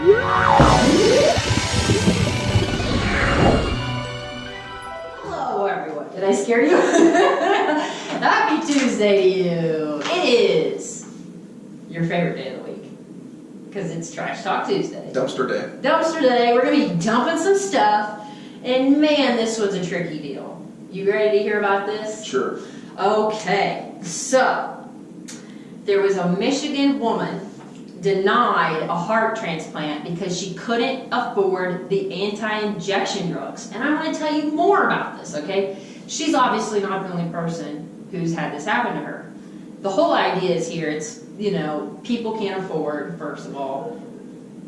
Hello, everyone. Did I scare you? Happy Tuesday to you. It is your favorite day of the week because it's Trash Talk Tuesday. Dumpster day. Dumpster day. We're going to be dumping some stuff. And man, this was a tricky deal. You ready to hear about this? Sure. Okay. So, there was a Michigan woman denied a heart transplant because she couldn't afford the anti-injection drugs. And I want to tell you more about this, okay? She's obviously not the only person who's had this happen to her. The whole idea is here, it's, people can't afford, first of all,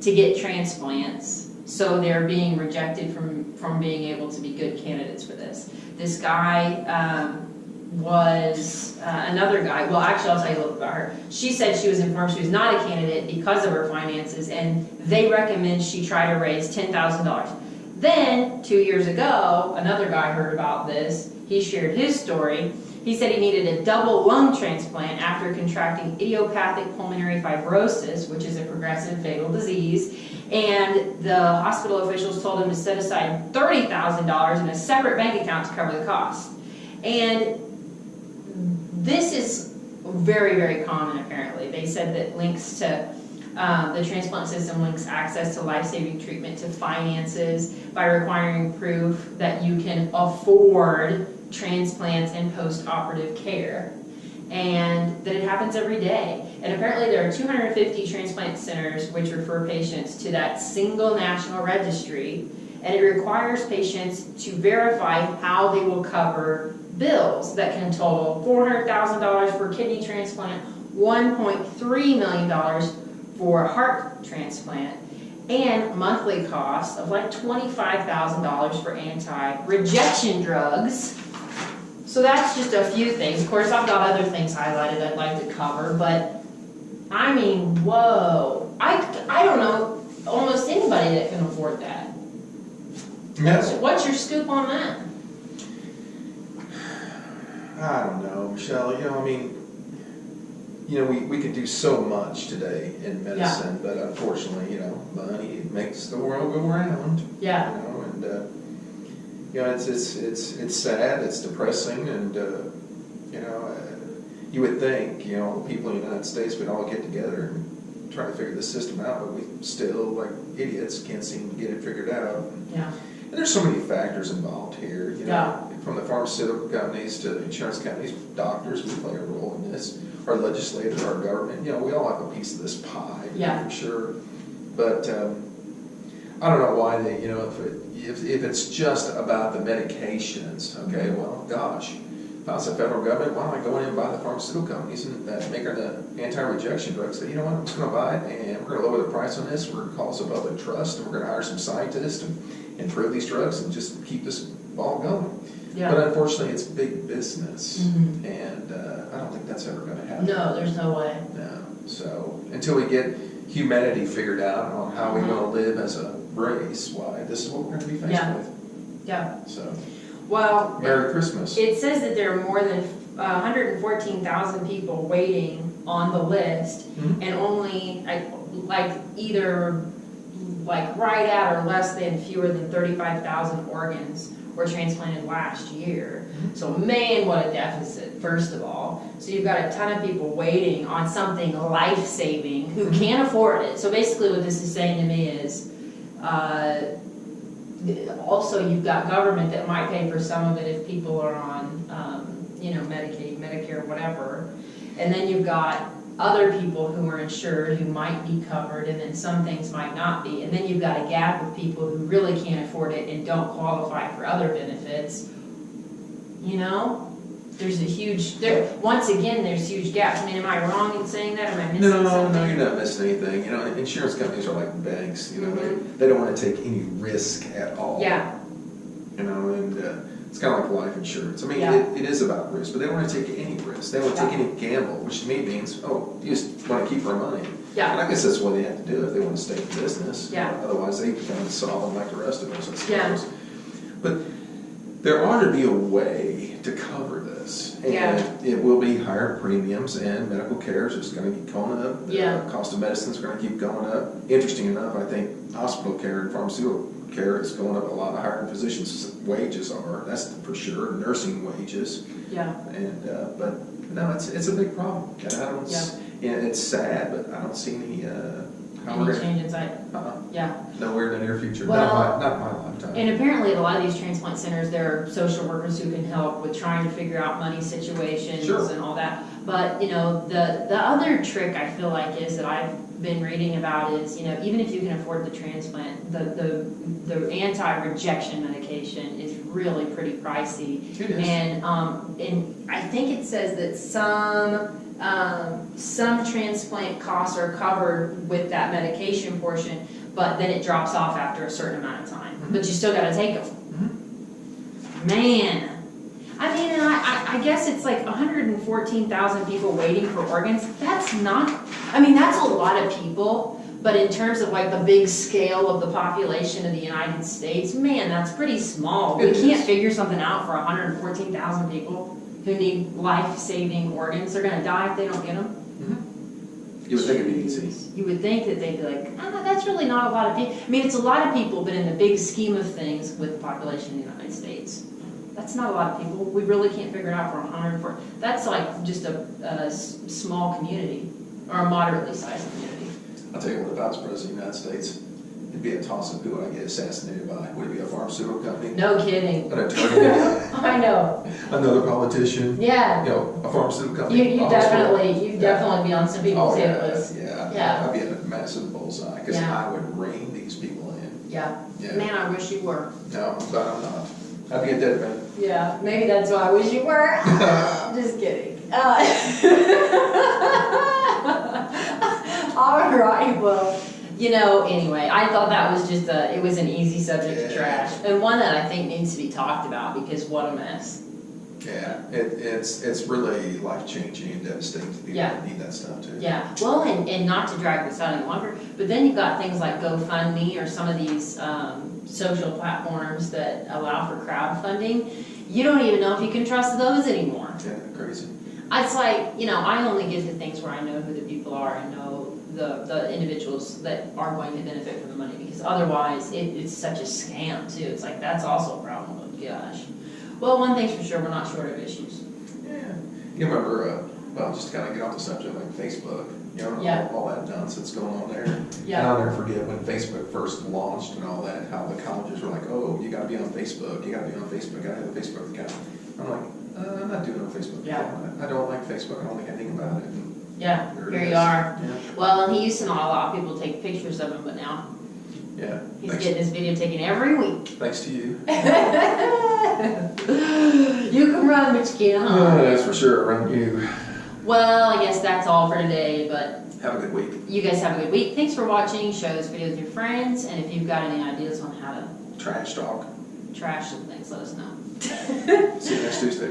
to get transplants, so they're being rejected from being able to be good candidates for this. This guy was another guy. Well, actually, I'll tell you a little about her. She said she was informed she was not a candidate because of her finances, and they recommend she try to raise $10,000. Then, 2 years ago, another guy heard about this. He shared his story. He said he needed a double lung transplant after contracting idiopathic pulmonary fibrosis, which is a progressive fatal disease. And the hospital officials told him to set aside $30,000 in a separate bank account to cover the cost. And this is very, very common, apparently. They said that links to the transplant system links access to life-saving treatment to finances by requiring proof that you can afford transplants and post-operative care, and that it happens every day. And apparently there are 250 transplant centers which refer patients to that single national registry, and it requires patients to verify how they will cover bills that can total $400,000 for kidney transplant, $1.3 million for heart transplant, and monthly costs of like $25,000 for anti-rejection drugs. So that's just a few things. Of course, I've got other things highlighted I'd like to cover, but I mean, whoa. I don't know almost anybody that can afford that. Yes. What's your scoop on that? I don't know, Michelle. We could do so much today in medicine, but unfortunately, money makes the world go round. Yeah. It's sad, it's depressing, and you would think, the people in the United States would all get together and try to figure this system out, but we still, like idiots, can't seem to get it figured out. Yeah. And there's so many factors involved here, from the pharmaceutical companies to the insurance companies, doctors, we play a role in this, our legislators, our government, we all have a piece of this pie, for sure. But I don't know why they, if it's just about the medications, okay, well, gosh, if I was the federal government, why don't I go in and buy the pharmaceutical companies and making the anti-rejection drugs? Say, you know what, I'm just going to buy it, and we're going to lower the price on this, we're going to call us a public trust, and we're going to hire some scientists and improve these drugs and just keep this ball going. Yeah. But unfortunately, it's big business, and I don't think that's ever going to happen. No, there's no way. No. So until we get humanity figured out on how we want to live as a race, why, this is what we're going to be faced with. Yeah. So, well, Merry Christmas. It says that there are more than 114,000 people waiting on the list, and only either right at or less than fewer than 35,000 organs were transplanted last year. So man, what a deficit, first of all. So you've got a ton of people waiting on something life-saving who can't afford it. So basically what this is saying to me is, also you've got government that might pay for some of it if people are on, Medicaid, Medicare, whatever. And then you've got other people who are insured who might be covered, and then some things might not be. And then you've got a gap of people who really can't afford it and don't qualify for other benefits. There's a huge, once again, there's huge gaps. I mean, am I wrong in saying that? Am I missing something? No, you're not missing anything. Insurance companies are like banks. They don't want to take any risk at all. Yeah. And it's kind of like life insurance. I mean, it is about risk, but they don't want to take any risk. They don't want to take any gamble, which to me means, you just want to keep our money. Yeah. And I guess that's what they have to do if they want to stay in business. Yeah. Otherwise, they become insolvent like the rest of us, I suppose. Yeah. But there ought to be a way to cover this. this. Yeah. And it will be higher premiums, and medical care is just gonna keep going up. The cost of medicine is gonna keep going up. Interesting enough, I think hospital care and pharmaceutical care is going up a lot higher than physicians' wages are. That's for sure. Nursing wages. Yeah. And, but no, it's a big problem. And I don't, and it's sad, but I don't see any, any change in sight. Yeah. Nowhere in the near future. Well, not my lifetime. And apparently at a lot of these transplant centers, there are social workers who can help with trying to figure out money situations and all that. But, you know, the other trick I feel like is that I've been reading about is, you know, even if you can afford the transplant, the anti-rejection medication is really pretty pricey. It is. And I think it says that some transplant costs are covered with that medication portion, but then it drops off after a certain amount of time. But you still got to take them. Man. I mean, and I guess it's like 114,000 people waiting for organs. That's not, I mean, that's a lot of people, but in terms of like the big scale of the population of the United States, man, that's pretty small. We can't figure something out for 114,000 people who need life-saving organs. They're going to die if they don't get them. You would think it'd be easy. You would think that they'd be like, that's really not a lot of people. I mean, it's a lot of people, but in the big scheme of things with the population of the United States, that's not a lot of people. We really can't figure it out for 104. That's like just a small community, or a moderately sized community. I'll tell you what, if I was president of the United States, it'd be a toss-up who would I get assassinated by. Would it be a pharmaceutical company? No kidding. An attorney? I know. Another politician? Yeah. You know, a pharmaceutical company? You definitely be on some people's hit list. Yeah. I'd be in a massive bullseye, because I would rein these people in. Yeah. Man, I wish you were. No, but I'm not. I'd be a dead man. Yeah, maybe that's why I wish you were. Just kidding. All right, well, you know, anyway, I thought that was just it was an easy subject to trash, and one that I think needs to be talked about, because what a mess. Yeah, it's really life-changing and devastating to people that need that stuff too. Yeah, well, and not to drag this out any longer, but then you've got things like GoFundMe or some of these social platforms that allow for crowdfunding. You don't even know if you can trust those anymore. Yeah, crazy. It's like, you know, I only give to things where I know who the people are and know the individuals that are going to benefit from the money, because otherwise it's such a scam too. It's like, that's also a problem. Oh, gosh. Well, one thing's for sure, we're not short of issues. Yeah. You remember, well, just to kind of get off the subject, like Facebook, you know, all that nonsense going on there. Yeah. And I'll never forget when Facebook first launched and all that, how the colleges were like, oh, you got to be on Facebook, you got to be on Facebook, you got to have a Facebook account. I'm like, I'm not doing a Facebook account. I don't like Facebook, I don't think anything about it. And here you are. Yeah. Well, and he used to not allow people to take pictures of him, but now he's getting his video taken every week. Thanks to you. You can run, but you can't hide. That's for sure, run you. Well, I guess that's all for today, but have a good week. You guys have a good week. Thanks for watching. Share this video with your friends, and if you've got any ideas on how to trash talk, trash some things, let us know. See you next Tuesday.